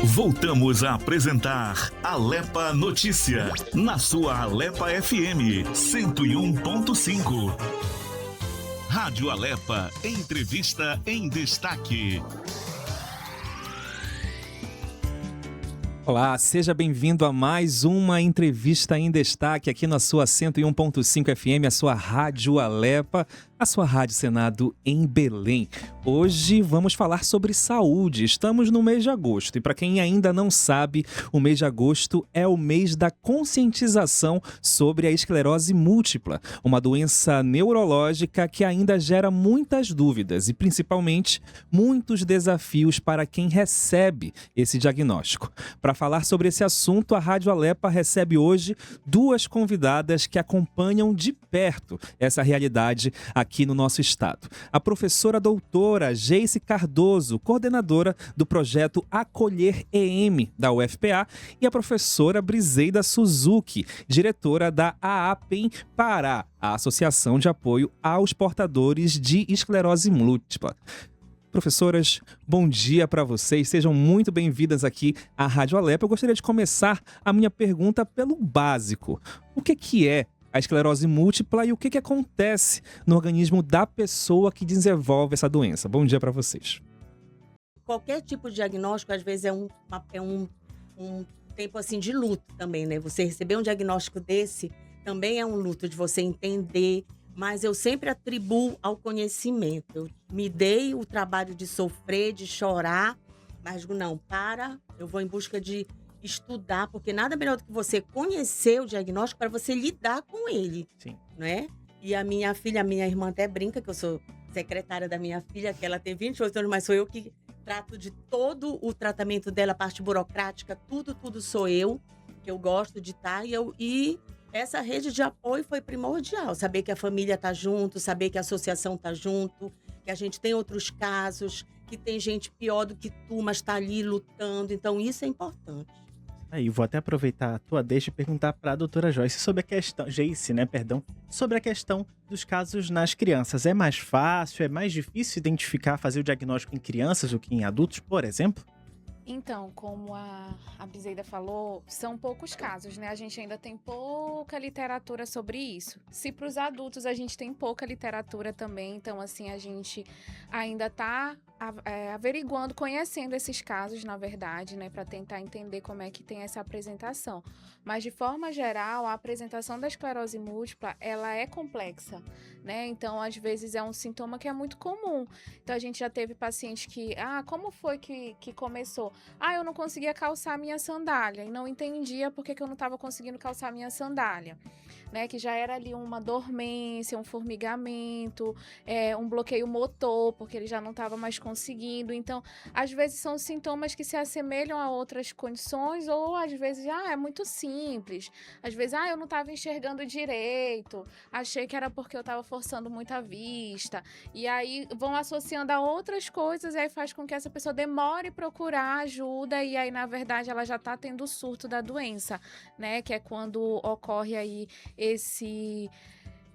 Voltamos a apresentar Alepa Notícia, na sua Alepa FM 101.5. Rádio Alepa, entrevista em destaque. Olá, seja bem-vindo a mais uma entrevista em destaque aqui na sua 101.5 FM, a sua Rádio Alepa, a sua Rádio Senado em Belém. Hoje vamos falar sobre saúde. Estamos no mês de agosto e para quem ainda não sabe, o mês de agosto é o mês da conscientização sobre a esclerose múltipla, uma doença neurológica que ainda gera muitas dúvidas e principalmente muitos desafios para quem recebe esse diagnóstico. Para falar sobre esse assunto, a Rádio Alepa recebe hoje duas convidadas que acompanham de perto essa realidade aqui no nosso estado. A professora doutora Geice Cardoso, coordenadora do projeto Acolher EM da UFPA, e a professora Briseida Suzuki, diretora da AAPEM Pará, a Associação de Apoio aos Portadores de Esclerose Múltipla. Professoras, bom dia para vocês, sejam muito bem-vindas aqui à Rádio Alepa. Eu gostaria de começar a minha pergunta pelo básico. O que é a esclerose múltipla e o que acontece no organismo da pessoa que desenvolve essa doença? Bom dia para vocês. Qualquer tipo de diagnóstico, às vezes, é um tempo assim de luto também, né? Você receber um diagnóstico desse também é um luto de você entender, mas eu sempre atribuo ao conhecimento. Eu me dei o trabalho de sofrer, de chorar, mas digo, não, eu vou em busca de estudar, porque nada melhor do que você conhecer o diagnóstico para você lidar com ele. Sim. Né? E a minha irmã até brinca, que eu sou secretária da minha filha, que ela tem 28 anos, mas sou eu que trato de todo o tratamento dela, a parte burocrática, tudo sou eu, que eu gosto de estar, e essa rede de apoio foi primordial, saber que a família está junto, saber que a associação está junto, que a gente tem outros casos, que tem gente pior do que tu, mas está ali lutando, então isso é importante. Aí, vou até aproveitar a tua deixa e perguntar para a doutora Joyce sobre a questão, Geice, sobre a questão dos casos nas crianças. É mais fácil, é mais difícil identificar, fazer o diagnóstico em crianças do que em adultos, por exemplo? Então, como a Briseida falou, são poucos casos, né? A gente ainda tem pouca literatura sobre isso. Se para os adultos a gente tem pouca literatura também, então assim, a gente ainda está averiguando, conhecendo esses casos, na verdade, né? Para tentar entender como é que tem essa apresentação. Mas, de forma geral, a apresentação da esclerose múltipla, ela é complexa, né? Então, às vezes, é um sintoma que é muito comum. Então, a gente já teve paciente que, como foi que começou? Eu não conseguia calçar minha sandália e não entendia por que eu não estava conseguindo calçar minha sandália. Né, que já era ali uma dormência, um formigamento, um bloqueio motor, porque ele já não estava mais conseguindo. Então, às vezes são sintomas que se assemelham a outras condições, ou às vezes, é muito simples. Às vezes, eu não estava enxergando direito, achei que era porque eu estava forçando muito a vista. E aí vão associando a outras coisas, e aí faz com que essa pessoa demore procurar ajuda, e aí, na verdade, ela já está tendo o surto da doença, né, que é quando ocorre aí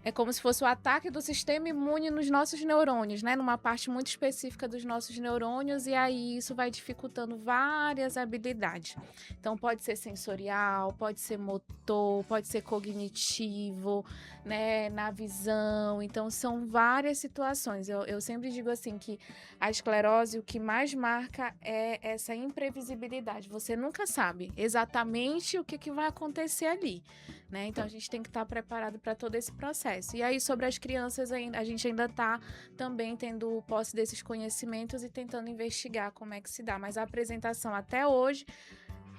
é como se fosse o ataque do sistema imune nos nossos neurônios, né? Numa parte muito específica dos nossos neurônios, e aí isso vai dificultando várias habilidades. Então, pode ser sensorial, pode ser motor, pode ser cognitivo, né? Na visão. Então, são várias situações. Eu sempre digo assim que a esclerose, o que mais marca é essa imprevisibilidade. Você nunca sabe exatamente o que vai acontecer ali, né? Então, a gente tem que estar preparado para todo esse processo. E aí, sobre as crianças, a gente ainda está também tendo posse desses conhecimentos e tentando investigar como é que se dá. Mas a apresentação até hoje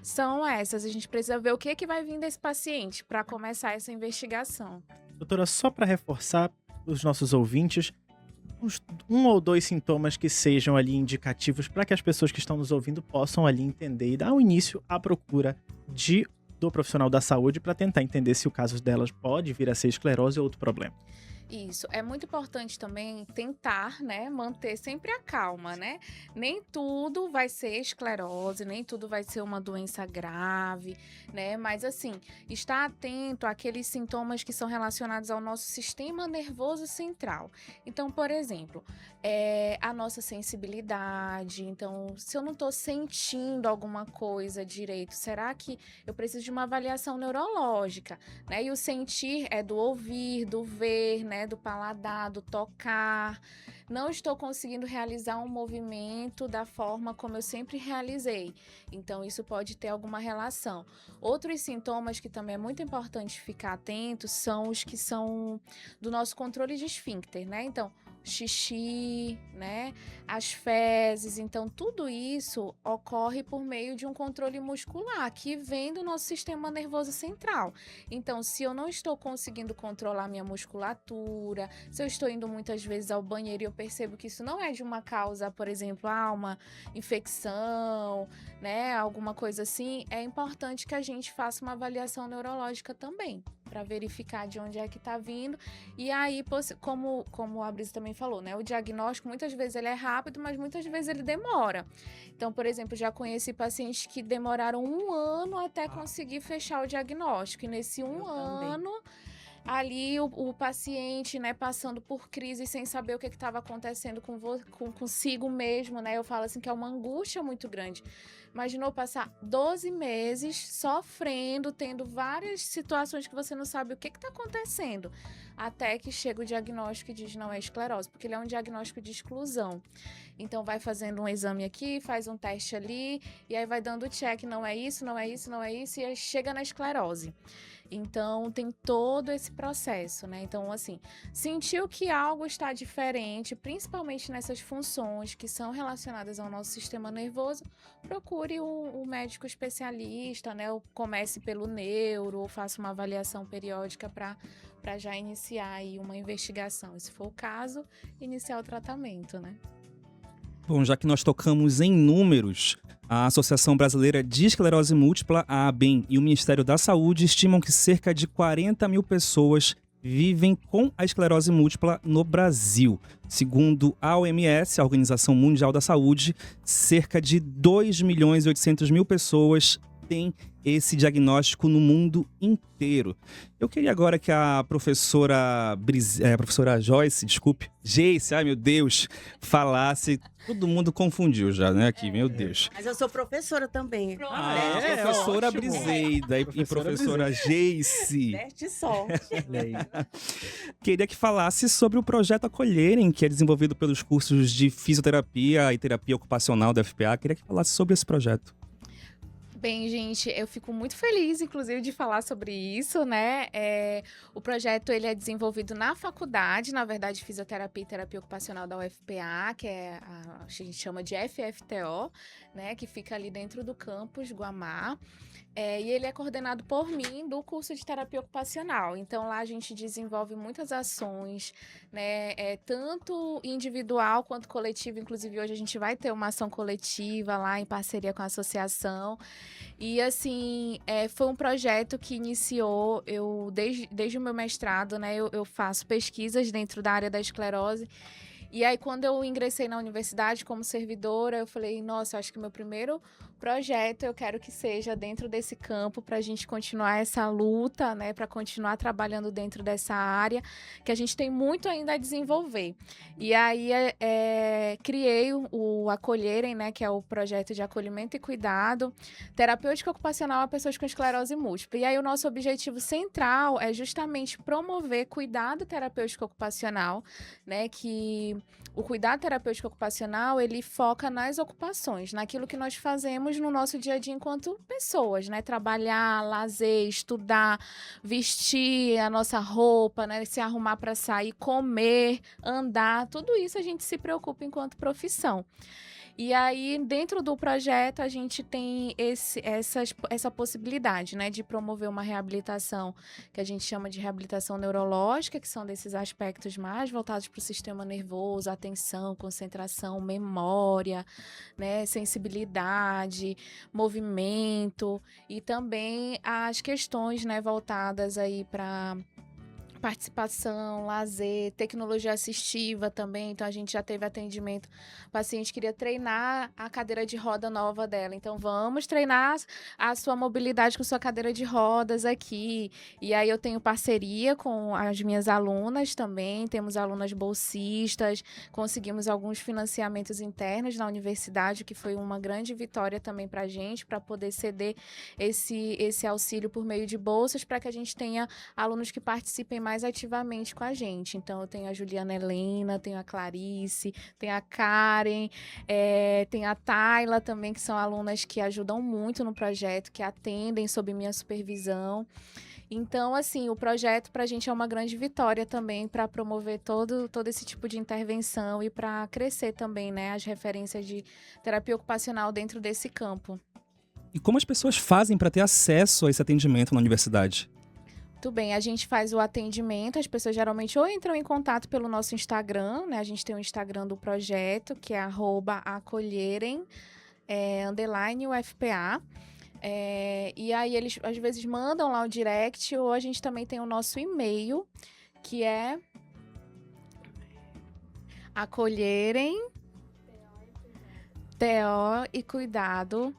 são essas. A gente precisa ver o que vai vir desse paciente para começar essa investigação. Doutora, só para reforçar os nossos ouvintes, um ou dois sintomas que sejam ali indicativos para que as pessoas que estão nos ouvindo possam ali entender e dar o início à procura do profissional da saúde para tentar entender se o caso delas pode vir a ser esclerose ou outro problema. Isso, é muito importante também tentar, né, manter sempre a calma, né? Nem tudo vai ser esclerose, nem tudo vai ser uma doença grave, né? Mas assim, estar atento àqueles sintomas que são relacionados ao nosso sistema nervoso central. Então, por exemplo, a nossa sensibilidade. Então, se eu não estou sentindo alguma coisa direito, será que eu preciso de uma avaliação neurológica, né? E o sentir é do ouvir, do ver, né? Do paladar, do tocar. Não estou conseguindo realizar um movimento da forma como eu sempre realizei. Então, isso pode ter alguma relação. Outros sintomas que também é muito importante ficar atento são os que são do nosso controle de esfíncter, né? Então, xixi, né? As fezes. Então, tudo isso ocorre por meio de um controle muscular que vem do nosso sistema nervoso central. Então, se eu não estou conseguindo controlar minha musculatura, se eu estou indo muitas vezes ao banheiro e eu percebo que isso não é de uma causa, por exemplo, uma infecção, né? Alguma coisa assim, é importante que a gente faça uma avaliação neurológica também, para verificar de onde é que está vindo. E aí, como a Brisa também falou, né? O diagnóstico, muitas vezes ele é rápido, mas muitas vezes ele demora. Então, por exemplo, já conheci pacientes que demoraram 1 ano até conseguir fechar o diagnóstico. E nesse um ano, ali o paciente, né, passando por crise sem saber o que estava acontecendo consigo mesmo, né? Eu falo assim que é uma angústia muito grande. Imaginou passar 12 meses sofrendo, tendo várias situações que você não sabe o que está acontecendo, até que chega o diagnóstico e diz não é esclerose, porque ele é um diagnóstico de exclusão. Então vai fazendo um exame aqui, faz um teste ali, e aí vai dando check, não é isso, não é isso, não é isso, e aí chega na esclerose. Então, tem todo esse processo, né? Então, assim, sentiu que algo está diferente, principalmente nessas funções que são relacionadas ao nosso sistema nervoso, procure um médico especialista, né? Ou comece pelo neuro, ou faça uma avaliação periódica para já iniciar aí uma investigação. E se for o caso, iniciar o tratamento, né? Bom, já que nós tocamos em números, a Associação Brasileira de Esclerose Múltipla, a ABEM, e o Ministério da Saúde estimam que cerca de 40 mil pessoas vivem com a esclerose múltipla no Brasil. Segundo a OMS, a Organização Mundial da Saúde, cerca de 2.800.000 pessoas têm esse diagnóstico no mundo inteiro. Eu queria agora que a professora Joyce, Geice, ai meu Deus, falasse. Todo mundo confundiu já, né, aqui, meu Deus. Mas eu sou professora também. Professora Briseida e professora Geice. Veste sorte. Queria que falasse sobre o projeto Acolherem, que é desenvolvido pelos cursos de fisioterapia e terapia ocupacional da FPA. Queria que falasse sobre esse projeto. Bem, gente, eu fico muito feliz, inclusive, de falar sobre isso, né? O projeto, ele é desenvolvido na faculdade, na verdade, Fisioterapia e Terapia Ocupacional da UFPA, que a gente chama de FFTO, né? Que fica ali dentro do campus Guamá. E ele é coordenado por mim do curso de terapia ocupacional. Então, lá a gente desenvolve muitas ações, né? Tanto individual quanto coletivo. Inclusive, hoje a gente vai ter uma ação coletiva lá em parceria com a associação. E, assim, foi um projeto que iniciou, desde o meu mestrado, né? Eu faço pesquisas dentro da área da esclerose. E aí, quando eu ingressei na universidade como servidora, eu falei, nossa, acho que meu primeiro projeto eu quero que seja dentro desse campo para a gente continuar essa luta, né, para continuar trabalhando dentro dessa área, que a gente tem muito ainda a desenvolver. E aí criei o Acolherem, né, que é o projeto de acolhimento e cuidado terapêutico ocupacional a pessoas com esclerose múltipla. E aí o nosso objetivo central é justamente promover cuidado terapêutico ocupacional, né, que o cuidado terapêutico ocupacional, ele foca nas ocupações, naquilo que nós fazemos no nosso dia a dia enquanto pessoas, né? Trabalhar, lazer, estudar, vestir a nossa roupa, né? Se arrumar para sair, comer, andar, tudo isso a gente se preocupa enquanto profissão. E aí, dentro do projeto, a gente tem essa possibilidade, né, de promover uma reabilitação que a gente chama de reabilitação neurológica, que são desses aspectos mais voltados para o sistema nervoso, atenção, concentração, memória, né, sensibilidade, movimento, e também as questões, né, voltadas aí para participação, lazer, tecnologia assistiva também. Então, a gente já teve atendimento. O paciente queria treinar a cadeira de roda nova dela. Então, vamos treinar a sua mobilidade com sua cadeira de rodas aqui. E aí, eu tenho parceria com as minhas alunas também. Temos alunas bolsistas. Conseguimos alguns financiamentos internos na universidade, que foi uma grande vitória também para a gente, para poder ceder esse auxílio por meio de bolsas, para que a gente tenha alunos que participem mais ativamente com a gente. Então, eu tenho a Juliana Helena, tenho a Clarice, tenho a Karen, tenho a Tayla também, que são alunas que ajudam muito no projeto, que atendem sob minha supervisão. Então, assim, o projeto para a gente é uma grande vitória também para promover todo esse tipo de intervenção e para crescer também, né, as referências de terapia ocupacional dentro desse campo. E como as pessoas fazem para ter acesso a esse atendimento na universidade? Muito bem, a gente faz o atendimento, as pessoas geralmente ou entram em contato pelo nosso Instagram, né? A gente tem o Instagram do projeto, que é @acolherem _UFPA. E aí eles às vezes mandam lá o direct, ou a gente também tem o nosso e-mail, que é acolherem TO e cuidado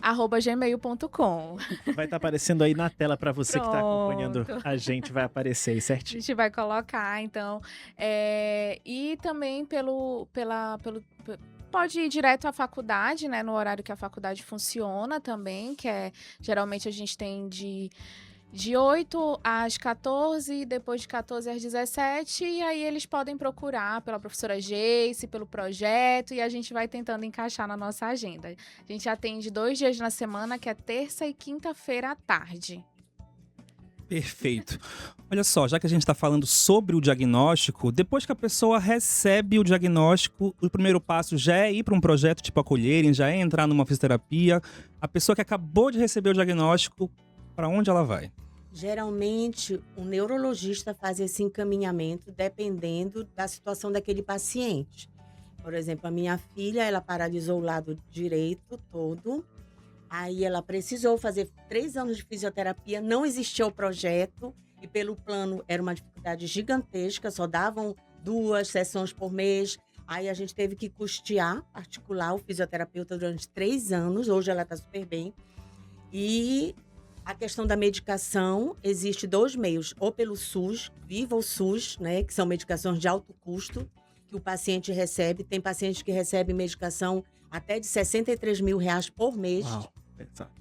@gmail.com. Vai estar aparecendo aí na tela para você que está acompanhando Pronto. a gente, vai aparecer aí A certinho. gente vai colocar, então. E também pode ir direto à faculdade, né? No horário que a faculdade funciona também, que geralmente a gente tem de 8 às 14, depois de 14 às 17, e aí eles podem procurar pela professora Geice, pelo projeto, e a gente vai tentando encaixar na nossa agenda. A gente atende 2 dias na semana, que é terça e quinta-feira à tarde. Perfeito. Olha só, já que a gente está falando sobre o diagnóstico, depois que a pessoa recebe o diagnóstico, o primeiro passo já é ir para um projeto tipo Acolherem, já é entrar numa fisioterapia. A pessoa que acabou de receber o diagnóstico, para onde ela vai? Geralmente, o neurologista faz esse encaminhamento dependendo da situação daquele paciente. Por exemplo, a minha filha, ela paralisou o lado direito todo. Aí ela precisou fazer 3 anos de fisioterapia, não existia o projeto. E pelo plano era uma dificuldade gigantesca, só davam 2 sessões por mês. Aí a gente teve que custear, particular, o fisioterapeuta durante 3 anos. Hoje ela está super bem. E a questão da medicação, existe 2 meios, ou pelo SUS, Viva o SUS, né, que são medicações de alto custo, que o paciente recebe. Tem pacientes que recebem medicação até de R$63 mil por mês. Uau, exato.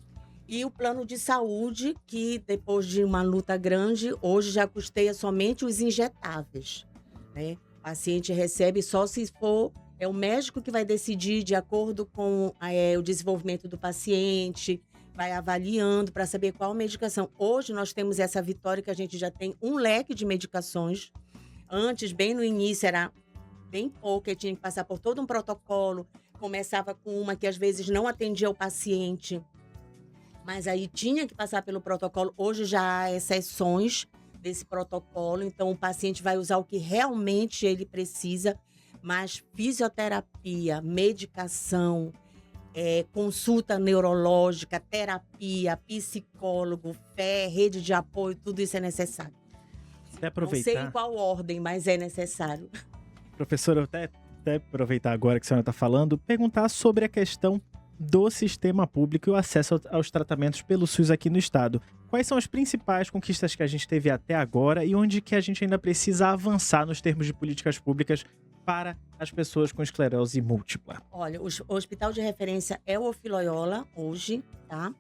E o plano de saúde, que depois de uma luta grande, hoje já custeia somente os injetáveis, né? O paciente recebe só se for, é o médico que vai decidir de acordo com o desenvolvimento do paciente, vai avaliando para saber qual medicação. Hoje nós temos essa vitória que a gente já tem um leque de medicações. Antes, bem no início, era bem pouco, eu tinha que passar por todo um protocolo. Começava com uma que às vezes não atendia o paciente, mas aí tinha que passar pelo protocolo. Hoje já há exceções desse protocolo, então o paciente vai usar o que realmente ele precisa, mas fisioterapia, medicação, consulta neurológica, terapia, psicólogo, fé, rede de apoio, tudo isso é necessário. Até aproveitar. Não sei em qual ordem, mas é necessário. Professora, até aproveitar agora que a senhora está falando, perguntar sobre a questão do sistema público e o acesso aos tratamentos pelo SUS aqui no estado. Quais são as principais conquistas que a gente teve até agora e onde que a gente ainda precisa avançar nos termos de políticas públicas para as pessoas com esclerose múltipla? Olha, o hospital de referência é o Offiloyola hoje, tá?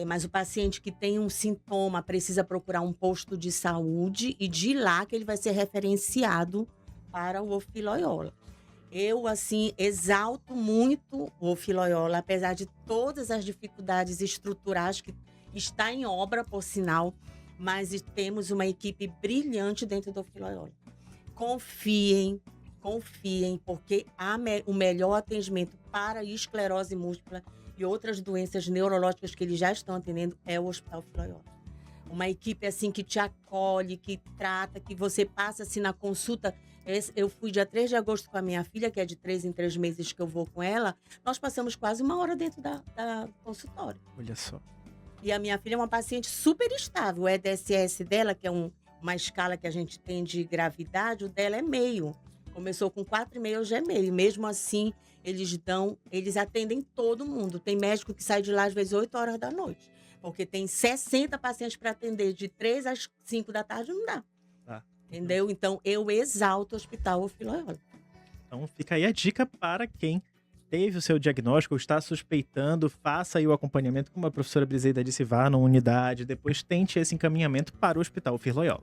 Mas o paciente que tem um sintoma precisa procurar um posto de saúde e de lá que ele vai ser referenciado para o Offiloyola. Eu, assim, exalto muito o Offiloyola, apesar de todas as dificuldades estruturais que está em obra, por sinal, mas temos uma equipe brilhante dentro do Offiloyola. Confiem, porque o melhor atendimento para esclerose múltipla e outras doenças neurológicas que eles já estão atendendo é o Hospital Offiloyola. Uma equipe assim que te acolhe, que trata, que você passa assim na consulta. Eu fui dia 3 de agosto com a minha filha, que é de 3 em 3 meses que eu vou com ela. Nós passamos quase 1 hora dentro da consultório. Olha só. E a minha filha é uma paciente super estável. O EDSS dela, que é um uma escala que a gente tem de gravidade, o dela é meio. Começou com 4,5, hoje é meio. E mesmo assim, eles atendem todo mundo. Tem médico que sai de lá às vezes 8 horas da noite. Porque tem 60 pacientes para atender de 3 às 5 da tarde, não dá. Tá. Entendeu? Então, eu exalto o Hospital Ofilo Loyola. Então fica aí a dica para quem teve o seu diagnóstico ou está suspeitando, faça aí o acompanhamento, como a professora Briseida disse, vá na unidade, depois tente esse encaminhamento para o Hospital Ofilo Loyola.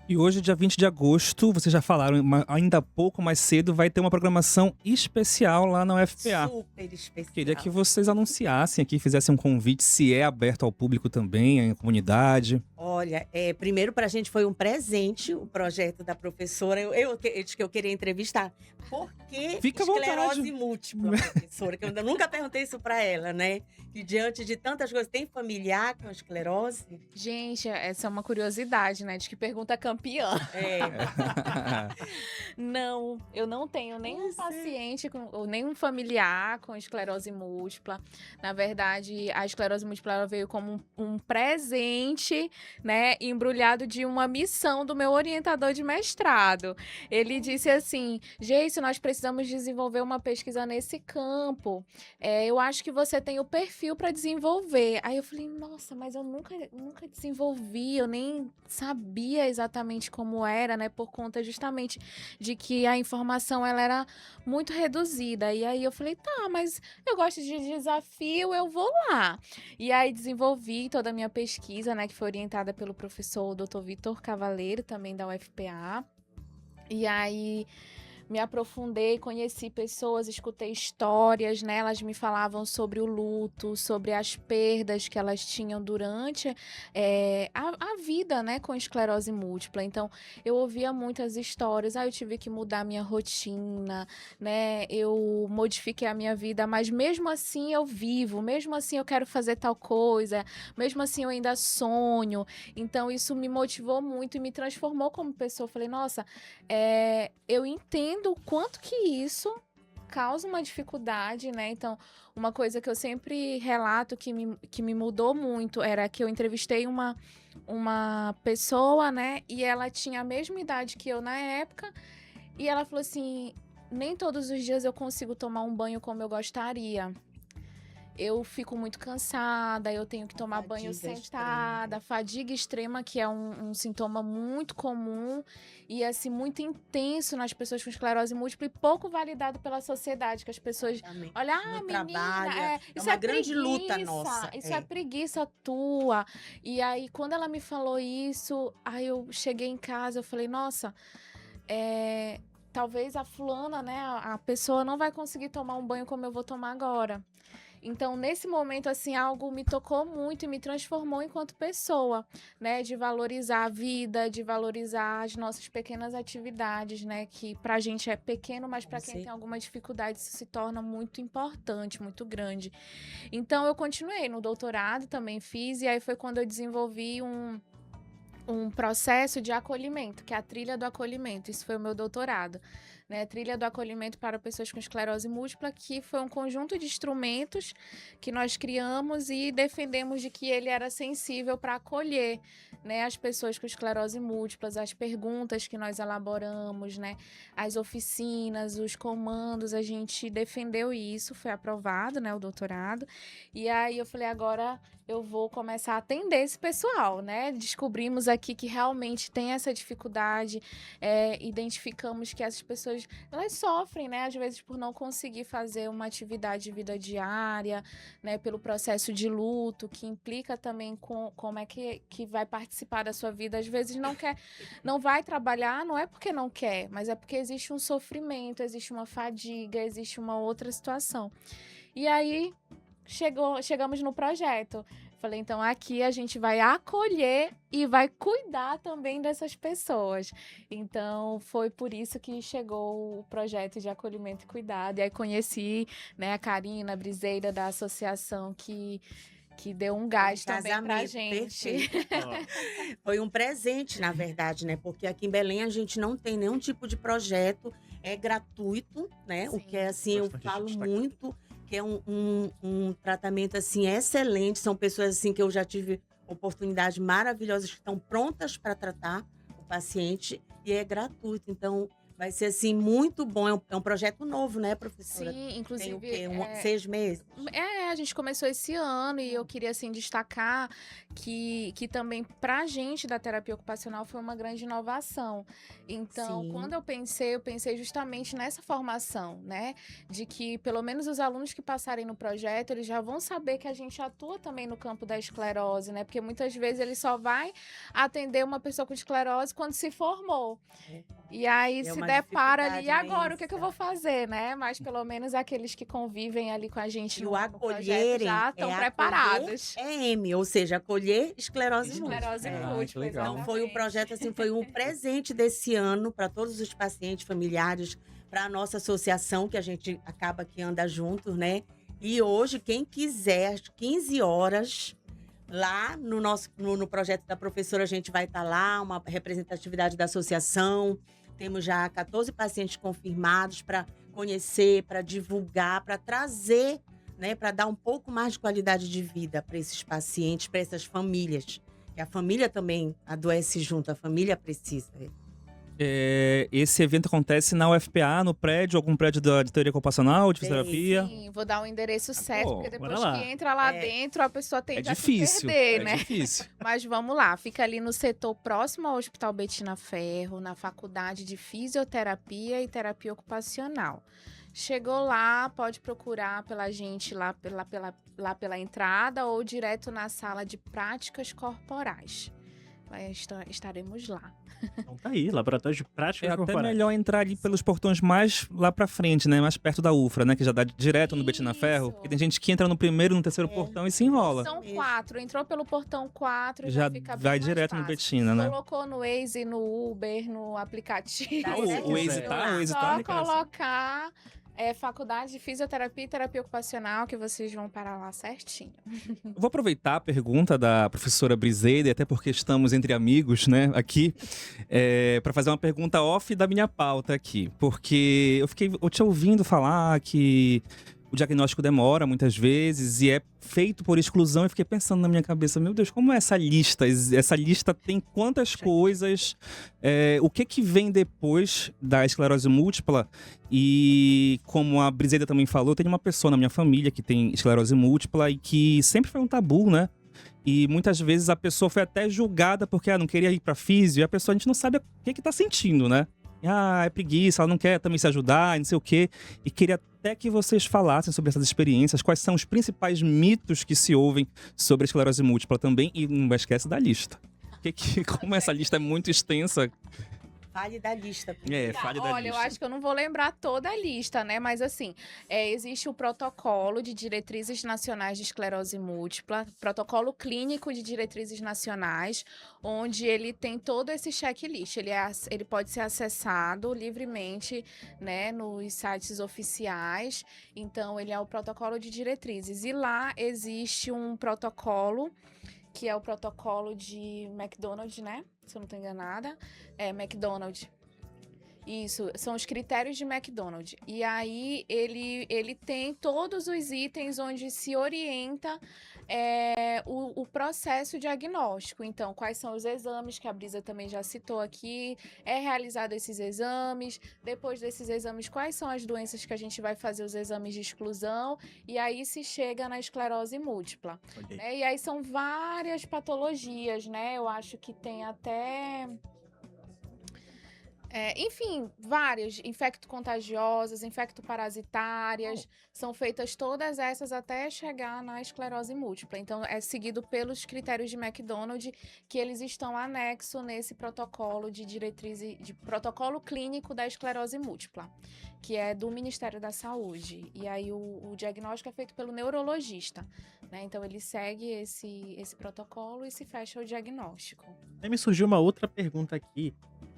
E hoje, dia 20 de agosto, vocês já falaram, ainda pouco mais cedo, vai ter uma programação especial lá na UFPA. Super especial. Queria que vocês anunciassem aqui, fizessem um convite, se é aberto ao público também, à comunidade. Olha, primeiro pra gente foi um presente o projeto da professora. Eu disse que eu queria entrevistar. Por que Fica à esclerose vontade. múltipla, professora? Que eu nunca perguntei isso pra ela, né? E diante de tantas coisas, tem familiar com esclerose? Gente, essa é uma curiosidade, né? De que pergunta campeã. É. Não, eu não tenho nenhum paciente ou nenhum familiar com esclerose múltipla. Na verdade, a esclerose múltipla ela veio como um presente, né, embrulhado de uma missão do meu orientador de mestrado. Ele disse assim: Geice, nós precisamos desenvolver uma pesquisa nesse campo. Eu acho que você tem o perfil para desenvolver. Aí eu falei, nossa, mas eu nunca desenvolvi, eu nem sabia exatamente como era, né, por conta justamente de que a informação ela era muito reduzida. E aí eu falei, tá, mas eu gosto de desafio, eu vou lá. E aí desenvolvi toda a minha pesquisa, né, que foi orientada pelo professor Dr. Vitor Cavaleiro, também da UFPA. E aí me aprofundei, conheci pessoas, escutei histórias, né? Elas me falavam sobre o luto, sobre as perdas que elas tinham durante a vida, né? Com esclerose múltipla. Então, eu ouvia muitas histórias. Eu tive que mudar minha rotina, né? Eu modifiquei a minha vida, mas mesmo assim eu vivo, mesmo assim eu quero fazer tal coisa, mesmo assim eu ainda sonho. Então, isso me motivou muito e me transformou como pessoa. Eu falei, nossa, eu entendo o quanto que isso causa uma dificuldade, né? Então, uma coisa que eu sempre relato que me mudou muito era que eu entrevistei uma pessoa, né? E ela tinha a mesma idade que eu na época. E ela falou assim, nem todos os dias eu consigo tomar um banho como eu gostaria. Eu fico muito cansada, eu tenho que tomar banho sentada, fadiga extrema, que é um sintoma muito comum e assim muito intenso nas pessoas com esclerose múltipla e pouco validado pela sociedade, que as pessoas olham, menina, trabalho, isso uma é grande preguiça, luta nossa. Isso é preguiça tua. E aí, quando ela me falou isso, aí eu cheguei em casa, eu falei, nossa, talvez a fulana, né, a pessoa não vai conseguir tomar um banho como eu vou tomar agora. Então, nesse momento, assim, algo me tocou muito e me transformou enquanto pessoa, né? De valorizar a vida, de valorizar as nossas pequenas atividades, né? Que pra gente é pequeno, mas pra quem tem alguma dificuldade isso se torna muito importante, muito grande. Então, eu continuei no doutorado, também fiz, e aí foi quando eu desenvolvi um processo de acolhimento, que é a trilha do acolhimento. Isso foi o meu doutorado. Né, trilha do acolhimento para pessoas com esclerose múltipla, que foi um conjunto de instrumentos que nós criamos e defendemos de que ele era sensível para acolher, né, as pessoas com esclerose múltipla, as perguntas que nós elaboramos, né, as oficinas, os comandos, a gente defendeu isso, foi aprovado, né, o doutorado. E aí eu falei, agora eu vou começar a atender esse pessoal, né? Descobrimos aqui que realmente tem essa dificuldade, identificamos que essas pessoas, elas sofrem, né? Às vezes por não conseguir fazer uma atividade de vida diária, né? Pelo processo de luto, que implica também com como é que vai participar da sua vida. Às vezes não vai trabalhar, não é porque não quer, mas é porque existe um sofrimento, existe uma fadiga, existe uma outra situação. E aí chegamos no projeto. Falei, então aqui a gente vai acolher e vai cuidar também dessas pessoas. Então foi por isso que chegou o projeto de acolhimento e cuidado. E aí conheci, né, a Karina, a Briseida da associação que deu um gás também pra gente. Foi um presente, na verdade, né? Porque aqui em Belém a gente não tem nenhum tipo de projeto, é gratuito, né? Sim. O que é assim, eu falo muito, que é um tratamento assim excelente. São pessoas assim que eu já tive oportunidades maravilhosas que estão prontas para tratar o paciente e é gratuito. Então, vai ser, assim, muito bom. É um projeto novo, né, professora? Sim, Tem o inclusive, quê? 6 meses? a gente começou esse ano e eu queria, assim, destacar que também pra gente da terapia ocupacional foi uma grande inovação. Então, Sim. quando eu pensei justamente nessa formação, né? De que pelo menos os alunos que passarem no projeto, eles já vão saber que a gente atua também no campo da esclerose, né? Porque muitas vezes ele só vai atender uma pessoa com esclerose quando se formou. E aí É se uma depara ali, e dificuldade agora o que eu vou imensa. fazer, né? Mas pelo menos aqueles que convivem ali com a gente E no o projeto acolherem já estão é preparados. EM, ou seja, acolher esclerose Esclerose múltipla. que múltipla, legal. Então, foi um exatamente. projeto, assim, foi um presente desse ano para todos os pacientes, familiares, para a nossa associação, que a gente acaba que anda juntos, né? E hoje, quem quiser, às 15 horas, lá no projeto da professora, a gente vai estar lá, uma representatividade da associação. Temos já 14 pacientes confirmados para conhecer, para divulgar, para trazer, né, para dar um pouco mais de qualidade de vida para esses pacientes, para essas famílias. E a família também adoece junto, a família precisa. Esse evento acontece na UFPA, no prédio, algum prédio de teoria ocupacional, de fisioterapia? Sim, vou dar o endereço certo, pô, porque bora depois lá. que entra lá É. dentro, a pessoa É tende a se difícil, perder, é né? difícil. Mas vamos lá, fica ali no setor próximo ao Hospital Bettina Ferro, na Faculdade de Fisioterapia e Terapia Ocupacional. Chegou lá, pode procurar pela gente lá pela entrada ou direto na sala de práticas corporais. Estaremos lá. Então tá aí, laboratório de práticas É até corporais. melhor entrar ali pelos portões mais lá pra frente, né? Mais perto da UFRA, né? Que já dá direto no Bettina Ferro. Isso. Porque tem gente que entra no primeiro, no terceiro É. portão e se enrola. São mesmo. 4, entrou pelo portão 4, Já já fica bem vai mais direto no fácil. Bettina, né? Colocou no Waze, no Uber, no aplicativo. Tá O certo, Waze certo. tá, o Waze Só tá. colocar Faculdade de Fisioterapia e Terapia Ocupacional que vocês vão parar lá certinho. Vou aproveitar a pergunta da professora Briseida, até porque estamos entre amigos, né, aqui, para fazer uma pergunta off da minha pauta aqui. Porque eu te ouvindo falar que o diagnóstico demora muitas vezes e é feito por exclusão. Eu fiquei pensando na minha cabeça, meu Deus, como é essa lista? Essa lista tem quantas coisas? O que vem depois da esclerose múltipla? E como a Briseida também falou, eu tenho uma pessoa na minha família que tem esclerose múltipla e que sempre foi um tabu, né? E muitas vezes a pessoa foi até julgada porque não queria ir pra físio, e a pessoa, a gente não sabe o que tá sentindo, né? É preguiça, ela não quer também se ajudar, não sei o quê. E queria até que vocês falassem sobre essas experiências, quais são os principais mitos que se ouvem sobre a esclerose múltipla também, e não esquece da lista. Como essa lista é muito extensa. Fale da lista. Fale da Olha, eu lista. acho que eu não vou lembrar toda a lista, né? Mas assim, existe o protocolo de diretrizes nacionais de esclerose múltipla, protocolo clínico de diretrizes nacionais, onde ele tem todo esse checklist. Ele pode ser acessado livremente, né, nos sites oficiais. Então, ele é o protocolo de diretrizes. E lá existe um protocolo que é o protocolo de McDonald's, né? Se eu não estou enganada. McDonald's. Isso, são os critérios de McDonald's. E aí ele tem todos os itens onde se orienta o processo diagnóstico. Então, quais são os exames, que a Brisa também já citou aqui, realizado esses exames, depois desses exames, quais são as doenças que a gente vai fazer os exames de exclusão, e aí se chega na esclerose múltipla. Ok. E aí são várias patologias, né? Eu acho que tem até... enfim, várias, infecto-contagiosas, infecto-parasitárias, são feitas todas essas até chegar na esclerose múltipla. Então, é seguido pelos critérios de McDonald's, que eles estão anexo nesse protocolo de diretriz, de protocolo clínico da esclerose múltipla, que é do Ministério da Saúde. E aí, o diagnóstico é feito pelo neurologista, né? Então, ele segue esse protocolo e se fecha o diagnóstico. Aí me surgiu uma outra pergunta aqui,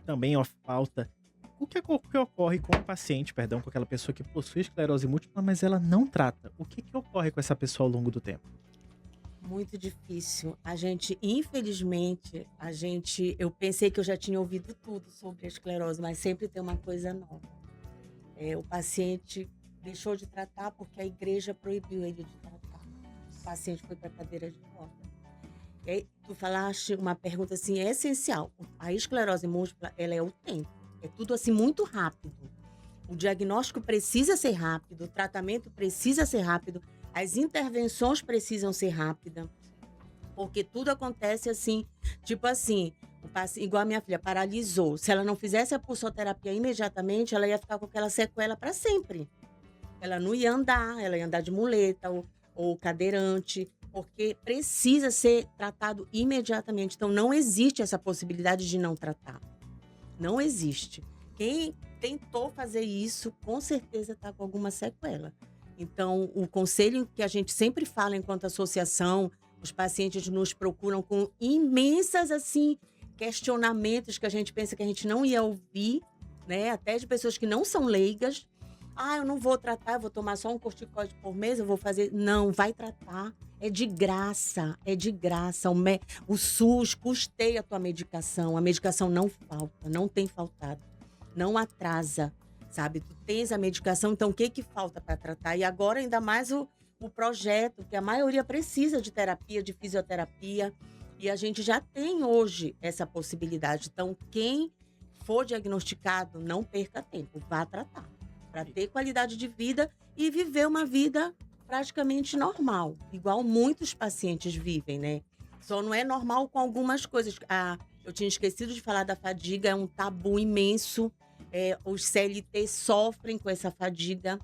também off pauta. O que ocorre com o paciente, com aquela pessoa que possui esclerose múltipla, mas ela não trata? O que ocorre com essa pessoa ao longo do tempo? Muito difícil. Infelizmente, eu pensei que eu já tinha ouvido tudo sobre a esclerose, mas sempre tem uma coisa nova. O paciente deixou de tratar porque a igreja proibiu ele de tratar. O paciente foi para a cadeira de roda. Tu falaste uma pergunta assim, essencial. A esclerose múltipla, ela é o tempo. É tudo assim muito rápido. O diagnóstico precisa ser rápido, o tratamento precisa ser rápido, as intervenções precisam ser rápidas. Porque tudo acontece assim, tipo assim, igual a minha filha, paralisou. Se ela não fizesse a pulsoterapia imediatamente, ela ia ficar com aquela sequela para sempre. Ela não ia andar, ela ia andar de muleta ou cadeirante, porque precisa ser tratado imediatamente. Então, não existe essa possibilidade de não tratar. Não existe. Quem tentou fazer isso, com certeza está com alguma sequela. Então, o conselho que a gente sempre fala enquanto associação, os pacientes nos procuram com imensas, assim, questionamentos que a gente pensa que a gente não ia ouvir, né? Até de pessoas que não são leigas. Eu não vou tratar, eu vou tomar só um corticoide por mês, eu vou fazer... Não, vai tratar. É de graça, é de graça. O SUS custeia a tua medicação. A medicação não falta, não tem faltado. Não atrasa, sabe? Tu tens a medicação, então o que falta para tratar? E agora ainda mais o projeto, que a maioria precisa de terapia, de fisioterapia. E a gente já tem hoje essa possibilidade. Então, quem for diagnosticado, não perca tempo, vá tratar. Para ter qualidade de vida e viver uma vida praticamente normal, igual muitos pacientes vivem, né? Só não é normal com algumas coisas. Eu tinha esquecido de falar da fadiga, é um tabu imenso. Os CLT sofrem com essa fadiga.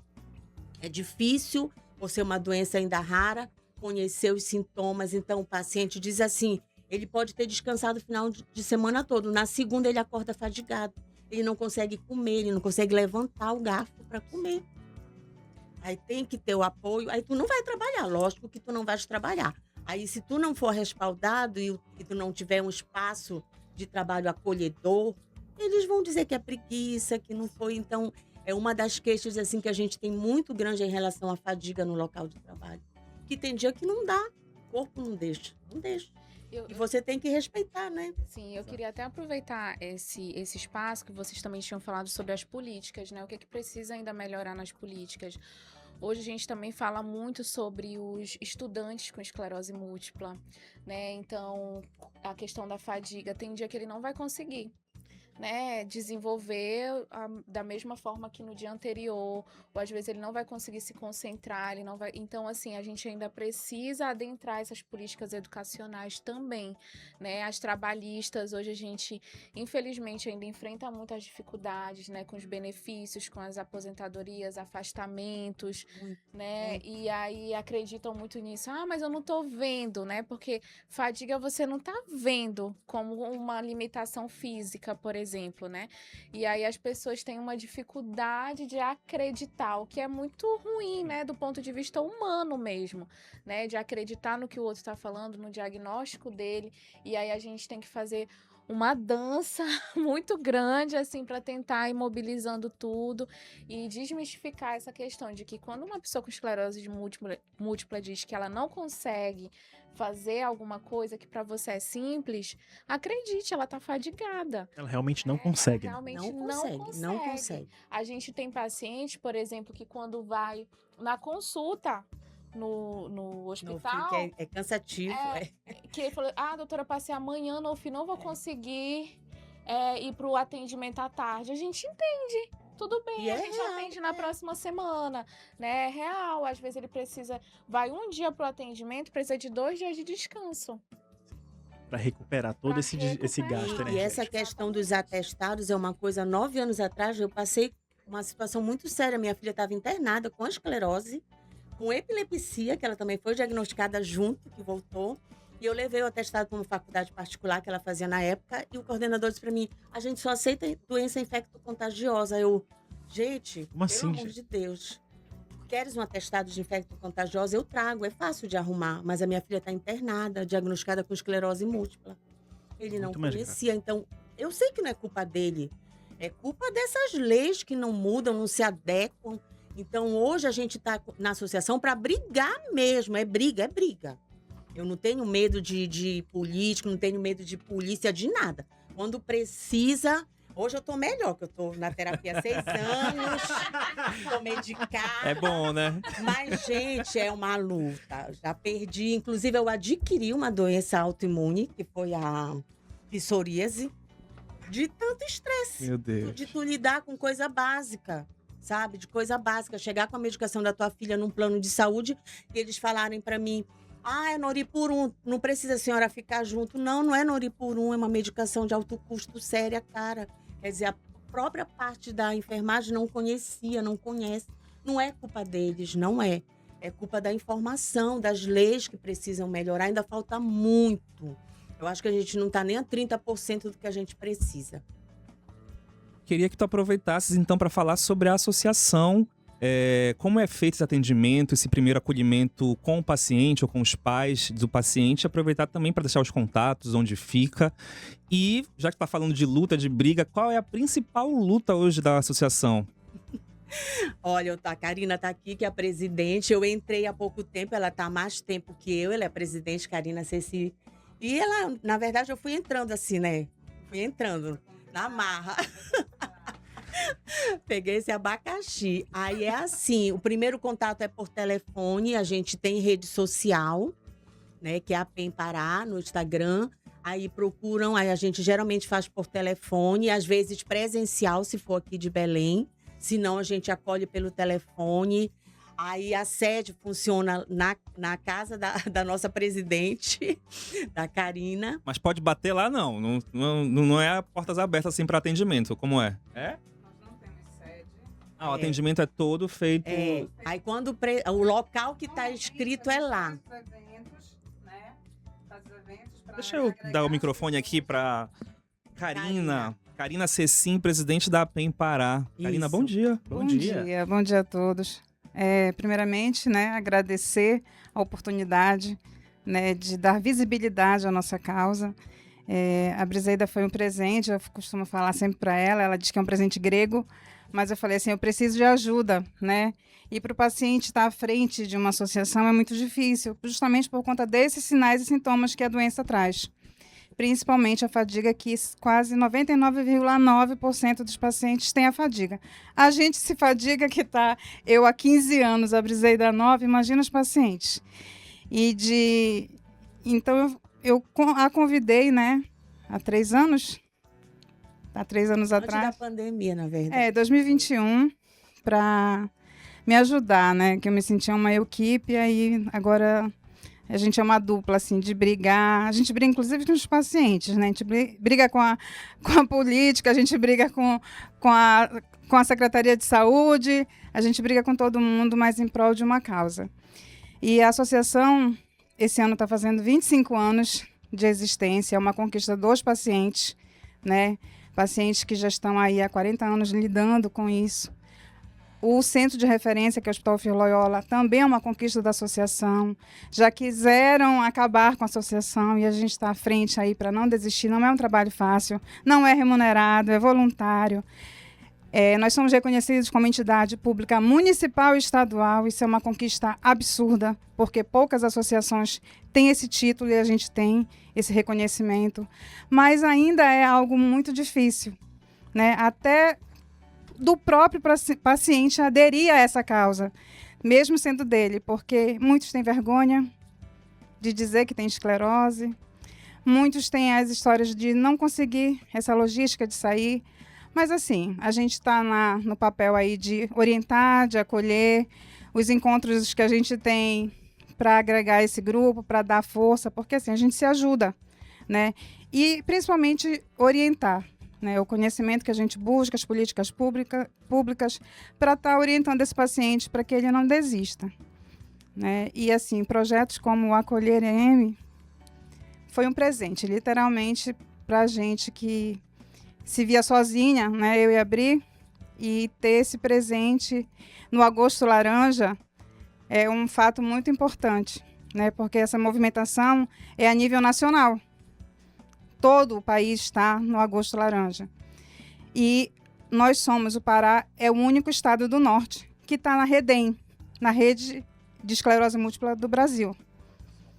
É difícil, por ser uma doença ainda rara, conhecer os sintomas. Então, o paciente diz assim, ele pode ter descansado o final de semana todo. Na segunda, ele acorda fadigado. Ele não consegue comer, ele não consegue levantar o garfo para comer. Aí tem que ter o apoio. Aí tu não vai trabalhar, lógico que tu não vais trabalhar. Aí se tu não for respaldado e tu não tiver um espaço de trabalho acolhedor, eles vão dizer que é preguiça, que não foi. Então, é uma das queixas assim, que a gente tem muito grande em relação à fadiga no local de trabalho. Que tem dia que não dá, o corpo não deixa. E você tem que respeitar, né? Sim, eu queria até aproveitar esse espaço que vocês também tinham falado sobre as políticas, né? O que precisa ainda melhorar nas políticas. Hoje a gente também fala muito sobre os estudantes com esclerose múltipla, né? Então, a questão da fadiga, tem dia que ele não vai conseguir, né, desenvolver da mesma forma que no dia anterior, ou às vezes ele não vai conseguir se concentrar, ele não vai... Então, assim, a gente ainda precisa adentrar essas políticas educacionais também, né, as trabalhistas, hoje a gente, infelizmente, ainda enfrenta muitas dificuldades, né, com os benefícios, com as aposentadorias, afastamentos, né, e aí acreditam muito nisso, mas eu não tô vendo, né, porque fadiga você não tá vendo como uma limitação física, por exemplo, né? E aí as pessoas têm uma dificuldade de acreditar, o que é muito ruim, né? Do ponto de vista humano mesmo, né? De acreditar no que o outro está falando, no diagnóstico dele. E aí a gente tem que fazer uma dança muito grande, assim, para tentar ir mobilizando tudo e desmistificar essa questão de que quando uma pessoa com esclerose múltipla diz que ela não consegue fazer alguma coisa que para você é simples, acredite, ela tá fadigada. Ela realmente não consegue. Realmente não consegue. A gente tem paciente, por exemplo, que quando vai na consulta no hospital... Que é cansativo. Que ele falou, doutora, passei amanhã no fim, não vou conseguir ir pro atendimento à tarde. A gente entende. Tudo bem, a gente atende na próxima semana, né? É real, às vezes ele vai um dia pro atendimento, precisa de 2 dias de descanso. Para recuperar todo esse gasto, né? E essa questão dos atestados é uma coisa, 9 anos atrás, eu passei uma situação muito séria. Minha filha estava internada com esclerose, com epilepsia, que ela também foi diagnosticada junto, que voltou. E eu levei o atestado para uma faculdade particular que ela fazia na época, e o coordenador disse para mim, a gente só aceita doença infecto-contagiosa. Gente, pelo amor de Deus, queres um atestado de infecto-contagiosa? Eu trago, é fácil de arrumar, mas a minha filha está internada, diagnosticada com esclerose múltipla. Ele não conhecia, então eu sei que não é culpa dele, é culpa dessas leis que não mudam, não se adequam. Então hoje a gente está na associação para brigar mesmo, é briga. Eu não tenho medo de político, não tenho medo de polícia, de nada. Quando precisa, Hoje eu tô melhor, que eu tô na terapia há 6 anos, tô medicada. É bom, né? Mas, gente, é uma luta. Já perdi. Inclusive, eu adquiri uma doença autoimune, que foi a psoríase, de tanto estresse. Meu Deus. De tu lidar com coisa básica, sabe? De coisa básica. Chegar com a medicação da tua filha num plano de saúde e eles falarem pra mim: é Noripurum, não precisa a senhora ficar junto. Não, não é Noripurum, é uma medicação de alto custo séria, cara. Quer dizer, a própria parte da enfermagem não conhecia, não conhece. Não é culpa deles, não é. É culpa da informação, das leis que precisam melhorar. Ainda falta muito. Eu acho que a gente não está nem a 30% do que a gente precisa. Queria que tu aproveitasses, então, para falar sobre a associação. Como é feito esse atendimento, esse primeiro acolhimento com o paciente ou com os pais do paciente. Aproveitar também para deixar os contatos, onde fica. E, já que tá falando de luta, de briga, qual é a principal luta hoje da associação? Olha, a Karina tá aqui, que é a presidente. Eu entrei há pouco tempo, ela tá há mais tempo que eu. Ela é a presidente, Karina Ceci. E ela, na verdade, eu fui entrando assim, né? Fui entrando na marra. Peguei esse abacaxi. Aí é assim, o primeiro contato é por telefone, a gente tem rede social, né, que é a PEN Pará, no Instagram. Aí procuram, aí a gente geralmente faz por telefone, às vezes presencial, se for aqui de Belém. Se não, a gente acolhe pelo telefone. Aí a sede funciona na casa da nossa presidente, da Karina. Mas pode bater lá, não. Não é portas abertas assim para atendimento, como é? É? O atendimento é todo feito... Aí quando o local que está escrito é lá. Deixa eu dar o microfone aqui para Karina. Karina Cecim, presidente da PEN Pará. Karina, bom dia. Bom dia a todos. Primeiramente, né, agradecer a oportunidade, né, de dar visibilidade à nossa causa. A Briseida foi um presente, eu costumo falar sempre para ela, ela diz que é um presente grego, mas eu falei assim, eu preciso de ajuda, né? E para o paciente estar à frente de uma associação é muito difícil, justamente por conta desses sinais e sintomas que a doença traz. Principalmente a fadiga, que quase 99,9% dos pacientes têm a fadiga. A gente se fadiga que está, eu há 15 anos, a Briseida há 9, imagina os pacientes. Então eu a convidei, né, há 3 anos, atrás. Antes da pandemia, na verdade. 2021, para me ajudar, né, que eu me sentia uma equipe, aí agora... A gente é uma dupla, assim, de brigar. A gente briga, inclusive, com os pacientes, né? A gente briga com a política, a gente briga com a Secretaria de Saúde, a gente briga com todo mundo, mas em prol de uma causa. E a associação, esse ano, está fazendo 25 anos de existência. É uma conquista dos pacientes, né? Pacientes que já estão aí há 40 anos lidando com isso. O centro de referência, que é o Hospital Fir-Loyola, também é uma conquista da associação. Já quiseram acabar com a associação e a gente está à frente aí para não desistir. Não é um trabalho fácil, não é remunerado, é voluntário. Nós somos reconhecidos como entidade pública municipal e estadual. Isso é uma conquista absurda, porque poucas associações têm esse título e a gente tem esse reconhecimento. Mas ainda é algo muito difícil, né? Até do próprio paciente aderir a essa causa, mesmo sendo dele, porque muitos têm vergonha de dizer que tem esclerose, muitos têm as histórias de não conseguir essa logística de sair, mas assim, a gente está no papel aí de orientar, de acolher, os encontros que a gente tem para agregar esse grupo, para dar força, porque assim, a gente se ajuda, né? E principalmente orientar, né, o conhecimento que a gente busca, as políticas públicas para estar orientando esse paciente para que ele não desista. Né? E assim, projetos como o Acolher EM foi um presente, literalmente, para a gente que se via sozinha, né, eu e a Bri, e ter esse presente no Agosto Laranja é um fato muito importante, né, porque essa movimentação é a nível nacional. Todo o país está no Agosto Laranja. E o Pará é o único estado do norte que está na REDEM, na Rede de Esclerose Múltipla do Brasil.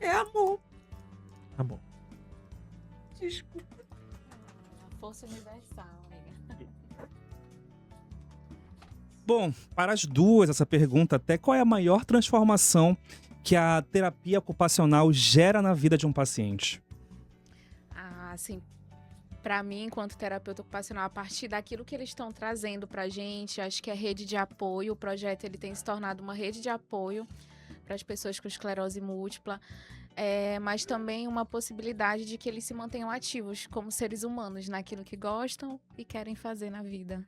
É amor. Tá bom. Desculpa. Força universal, amiga. Bom, para as duas, essa pergunta até, qual é a maior transformação que a terapia ocupacional gera na vida de um paciente? Assim, para mim, enquanto terapeuta ocupacional, a partir daquilo que eles estão trazendo pra gente, acho que é rede de apoio. O projeto ele tem se tornado uma rede de apoio para as pessoas com esclerose múltipla, mas também uma possibilidade de que eles se mantenham ativos como seres humanos naquilo que gostam e querem fazer na vida.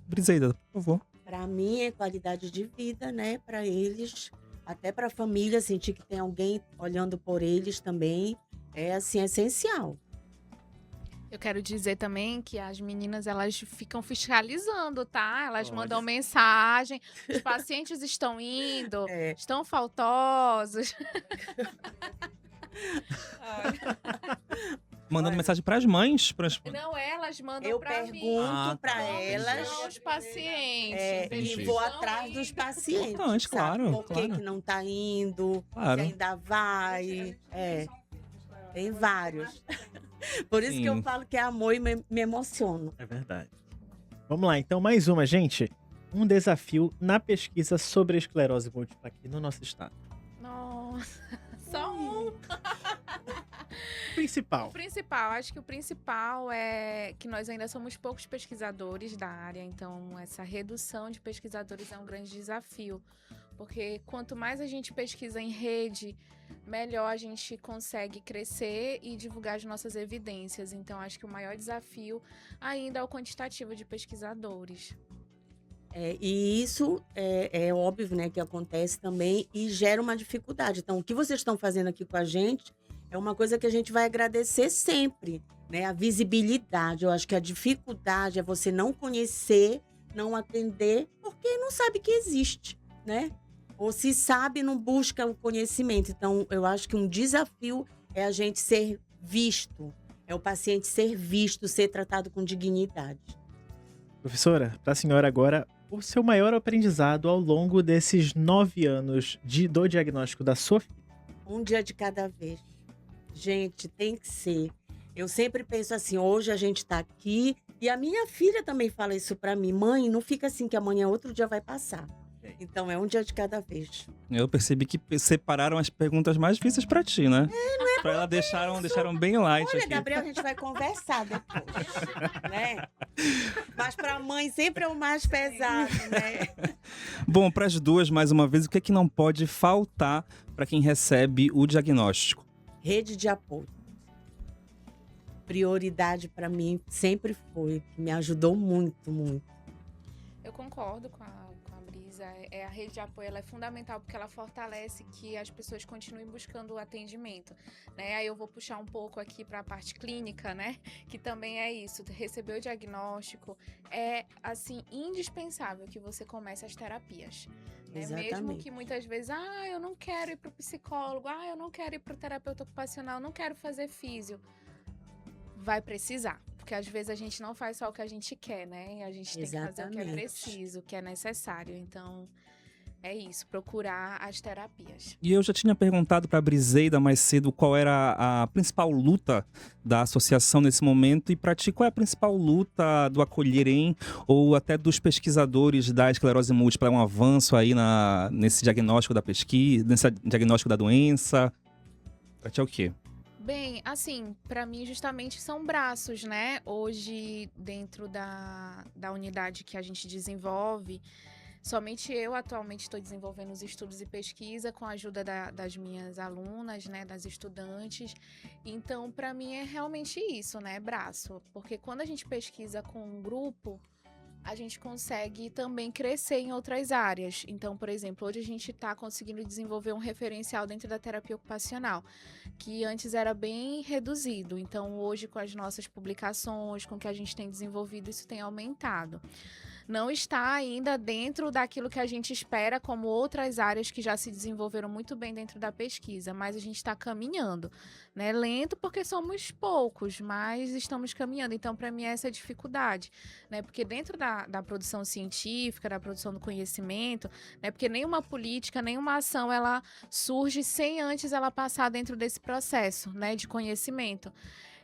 Briseida, por favor. Para mim é qualidade de vida, né? Para eles, até para a família, sentir que tem alguém olhando por eles também é assim essencial. Eu quero dizer também que as meninas, elas ficam fiscalizando, tá? Elas Olha. mandam mensagem, os pacientes estão indo, É. estão faltosos. Mandando mensagem para as mães. Não, elas mandam Eu pra mim. pergunto para Como elas estão os pacientes. e Entendi. vou Estão atrás dos indo. pacientes. Importante, sabe? claro, Por que claro. que não tá indo? Claro. Se ainda vai. Tem vários. Por isso que eu Sim. falo que é amor e me emociono. É verdade. Vamos lá, então, mais uma, gente. Um desafio na pesquisa sobre a esclerose múltipla aqui no nosso estado. Nossa, só um. O Principal. principal, acho que o principal é que nós ainda somos poucos pesquisadores da área, então essa redução de pesquisadores é um grande desafio, porque quanto mais a gente pesquisa em rede, melhor a gente consegue crescer e divulgar as nossas evidências. Então acho que o maior desafio ainda é o quantitativo de pesquisadores. E isso é óbvio, né, que acontece também e gera uma dificuldade. Então, o que vocês estão fazendo aqui com a gente é uma coisa que a gente vai agradecer sempre, né? A visibilidade. Eu acho que a dificuldade é você não conhecer, não atender, porque não sabe que existe, né? Ou se sabe, não busca o conhecimento. Então, eu acho que um desafio é a gente ser visto, é o paciente ser visto, ser tratado com dignidade. Professora, para a senhora agora, o seu maior aprendizado ao longo desses 9 anos do diagnóstico da sua filha. Um dia de cada vez. Gente, tem que ser. Eu sempre penso assim, hoje a gente tá aqui e a minha filha também fala isso pra mim. Mãe, não fica assim que amanhã outro dia vai passar. Então é um dia de cada vez. Eu percebi que separaram as perguntas mais difíceis para ti, né? Pra ela deixaram bem light Olha, aqui. Gabriel, a gente vai conversar depois, né? Mas pra mãe sempre é o mais pesado, né? Bom, para as duas, mais uma vez, o que é que não pode faltar para quem recebe o diagnóstico? Rede de apoio. Prioridade pra mim sempre foi, que me ajudou muito, muito. Eu concordo com a Brisa. A rede de apoio ela é fundamental porque ela fortalece que as pessoas continuem buscando o atendimento, né? Aí eu vou puxar um pouco aqui para a parte clínica, né? Que também é isso. Receber o diagnóstico é, assim, indispensável que você comece as terapias. Né? Mesmo Exatamente. que muitas vezes, eu não quero ir para o psicólogo, eu não quero ir para o terapeuta ocupacional, não quero fazer físio. Vai precisar, porque às vezes a gente não faz só o que a gente quer, né? A gente tem que fazer o que é Exatamente. preciso, o que é necessário. Então, é isso, procurar as terapias. E eu já tinha perguntado para a Briseida mais cedo qual era a principal luta da associação nesse momento, e para ti, qual é a principal luta do Acolherem ou até dos pesquisadores da esclerose múltipla? É um avanço aí nesse diagnóstico da pesquisa, nesse diagnóstico da doença? Para ti é o quê? Bem, assim, para mim justamente são braços, né? Hoje, dentro da unidade que a gente desenvolve, somente eu atualmente estou desenvolvendo os estudos e pesquisa com a ajuda das minhas alunas, né? Das estudantes. Então, para mim é realmente isso, né? Braço. Porque quando a gente pesquisa com um grupo, a gente consegue também crescer em outras áreas. Então, por exemplo, hoje a gente está conseguindo desenvolver um referencial dentro da terapia ocupacional, que antes era bem reduzido. Então, hoje, com as nossas publicações, com o que a gente tem desenvolvido, isso tem aumentado. não está ainda dentro daquilo que a gente espera, como outras áreas que já se desenvolveram muito bem dentro da pesquisa, mas a gente está caminhando, né? Lento porque somos poucos, mas estamos caminhando. Então, para mim, essa é a dificuldade, né? Porque dentro da produção científica, da produção do conhecimento, né? Porque nenhuma política, nenhuma ação, ela surge sem antes ela passar dentro desse processo, né? De conhecimento.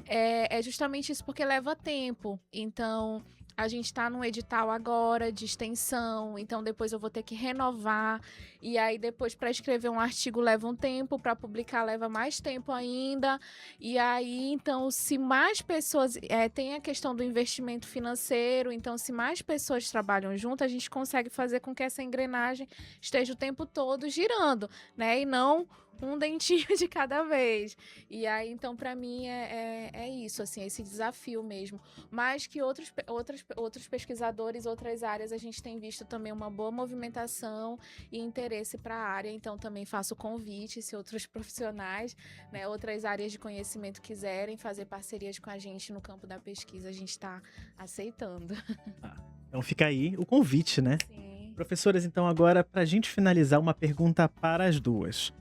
É justamente isso, porque leva tempo. Então, a gente está num edital agora de extensão, então depois eu vou ter que renovar, e aí depois para escrever um artigo leva um tempo, para publicar leva mais tempo ainda, e aí então se mais pessoas, tem a questão do investimento financeiro, então se mais pessoas trabalham junto, a gente consegue fazer com que essa engrenagem esteja o tempo todo girando, né, e não um dentinho de cada vez. E aí, então, para mim, é isso, assim, esse desafio mesmo. Mas que outros pesquisadores, outras áreas, a gente tem visto também uma boa movimentação e interesse para a área. Então, também faço convite, se outros profissionais, né, outras áreas de conhecimento quiserem fazer parcerias com a gente no campo da pesquisa, a gente está aceitando. Então fica aí o convite, né? Sim. Professoras, então agora, para a gente finalizar, uma pergunta para as duas.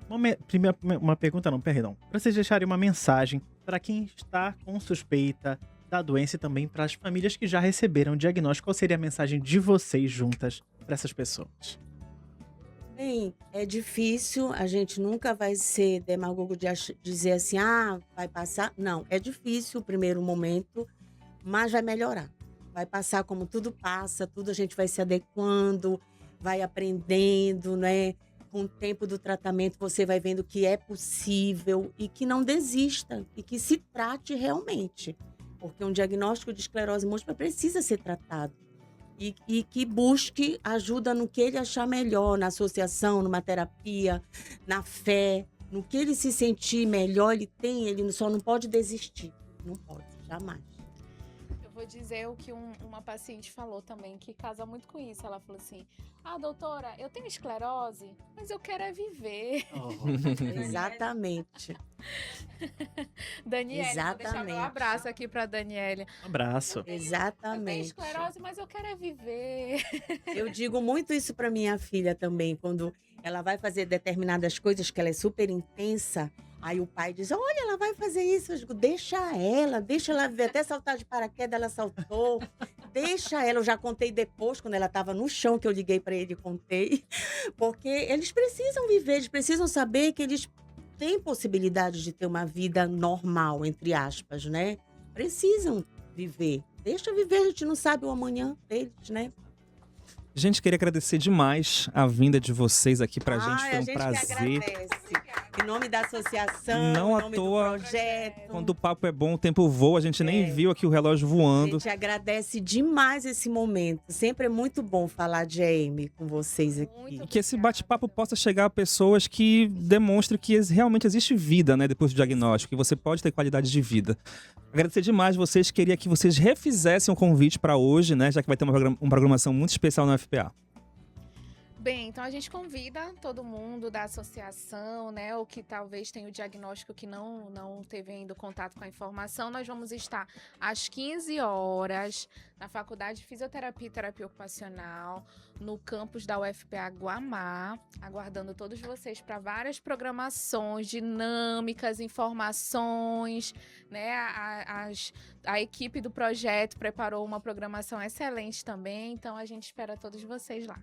Uma pergunta não, perdão. Para vocês deixarem uma mensagem para quem está com suspeita da doença e também para as famílias que já receberam o diagnóstico, qual seria a mensagem de vocês juntas para essas pessoas? Bem, é difícil, a gente nunca vai ser demagogo de dizer assim, vai passar. Não, é difícil o primeiro momento, mas vai melhorar. Vai passar como tudo passa, tudo a gente vai se adequando, vai aprendendo, né? Com o tempo do tratamento, você vai vendo que é possível e que não desista e que se trate realmente. Porque um diagnóstico de esclerose múltipla precisa ser tratado. E que busque ajuda no que ele achar melhor, na associação, numa terapia, na fé. No que ele se sentir melhor, ele só não pode desistir. Não pode, jamais. Vou dizer o que uma paciente falou também, que casa muito com isso. Ela falou assim, doutora, eu tenho esclerose, mas eu quero é viver. Exatamente. Daniele, vou deixar meu abraço aqui para Daniele. Um abraço. Exatamente. Eu tenho esclerose, mas eu quero é viver. Eu digo muito isso para minha filha também, quando ela vai fazer determinadas coisas que ela é super intensa. Aí o pai diz, olha, ela vai fazer isso. Eu digo, deixa ela ver. Até saltar de paraquedas, ela saltou. Deixa ela. Eu já contei depois, quando ela estava no chão, que eu liguei para ele e contei. Porque eles precisam viver, eles precisam saber que eles têm possibilidade de ter uma vida normal, entre aspas, né? Precisam viver. Deixa viver, a gente não sabe o amanhã deles, né? Gente, queria agradecer demais a vinda de vocês aqui pra gente. Foi um prazer. Que agradece. Em nome da associação, Não em nome à toa, do projeto. Quando o papo é bom, o tempo voa. A gente nem viu aqui o relógio voando. A gente agradece demais esse momento. Sempre é muito bom falar de AM com vocês aqui. E que esse bate-papo possa chegar a pessoas que demonstrem que realmente existe vida, né, depois do diagnóstico, que você pode ter qualidade de vida. Agradecer demais vocês. Queria que vocês refizessem o convite para hoje, né, já que vai ter uma programação muito especial no FPA. Bem, então a gente convida todo mundo da associação, né, ou que talvez tenha o diagnóstico que não teve ainda contato com a informação. Nós vamos estar às 15 horas na Faculdade de Fisioterapia e Terapia Ocupacional, no campus da UFPA Guamá, aguardando todos vocês para várias programações dinâmicas, informações, né, a equipe do projeto preparou uma programação excelente também, então a gente espera todos vocês lá.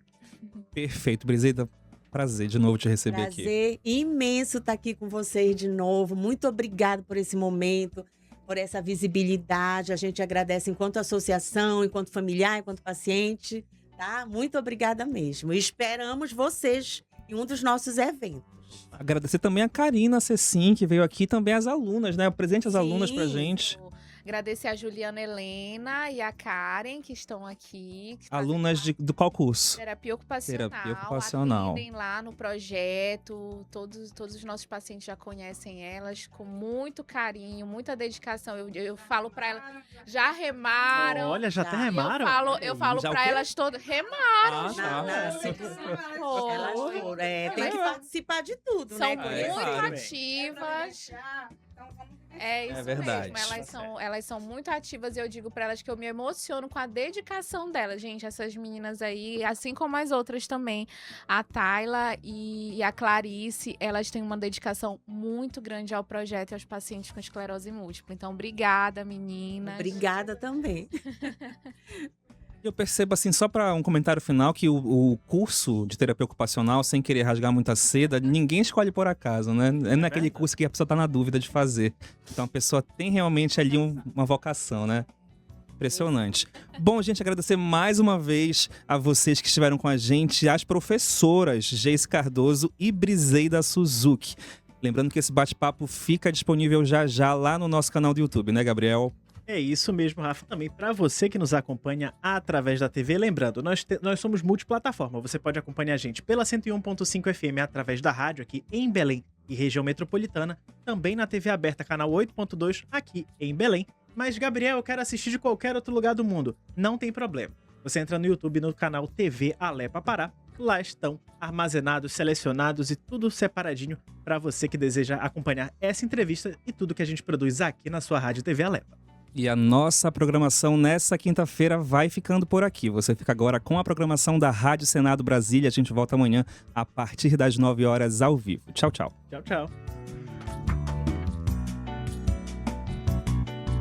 Perfeito, Briseida. Prazer de novo te receber aqui. Prazer imenso estar aqui com vocês de novo. Muito obrigado por esse momento, por essa visibilidade. A gente agradece enquanto associação, enquanto familiar, enquanto paciente. Tá? Muito obrigada mesmo. E esperamos vocês em um dos nossos eventos. Agradecer também a Karina Cecim, que veio aqui, também as alunas, né? Apresente as alunas pra gente. Agradecer a Juliana Helena e a Karen, que estão aqui. Que alunas do qual curso? Terapia Ocupacional. Terapia Ocupacional. Atendem lá no projeto. Todos os nossos pacientes já conhecem elas com muito carinho, muita dedicação. Eu falo para elas, já remaram. Olha, já até remaram? Eu falo para elas todas, remaram. Elas foram. Tem que participar de tudo, São né? muito ativas. Então, vamos É isso verdade. mesmo. Elas são muito ativas e eu digo pra elas que eu me emociono com a dedicação delas. Gente, essas meninas aí, assim como as outras também, a Tayla e a Clarice, elas têm uma dedicação muito grande ao projeto e aos pacientes com esclerose múltipla. Então, obrigada, meninas. Obrigada também. Eu percebo, assim, só para um comentário final, que o curso de terapia ocupacional, sem querer rasgar muita seda, ninguém escolhe por acaso, né? É naquele curso que a pessoa tá na dúvida de fazer. Então a pessoa tem realmente ali uma vocação, né? Impressionante. Bom, gente, agradecer mais uma vez a vocês que estiveram com a gente, as professoras Geice Cardoso e Briseida Suzuki. Lembrando que esse bate-papo fica disponível já lá no nosso canal do YouTube, né, Gabriel? É isso mesmo, Rafa. Também para você que nos acompanha através da TV, lembrando, nós somos multiplataforma. Você pode acompanhar a gente pela 101.5 FM através da rádio aqui em Belém e região metropolitana, também na TV aberta, canal 8.2 aqui em Belém. Mas, Gabriel, eu quero assistir de qualquer outro lugar do mundo. Não tem problema. Você entra no YouTube, no canal TV Alepa Pará. Lá estão armazenados, selecionados e tudo separadinho para você que deseja acompanhar essa entrevista e tudo que a gente produz aqui na sua rádio TV Alepa. E a nossa programação nessa quinta-feira vai ficando por aqui. Você fica agora com a programação da Rádio Senado Brasília. A gente volta amanhã a partir das 9 horas ao vivo. Tchau, tchau. Tchau, tchau.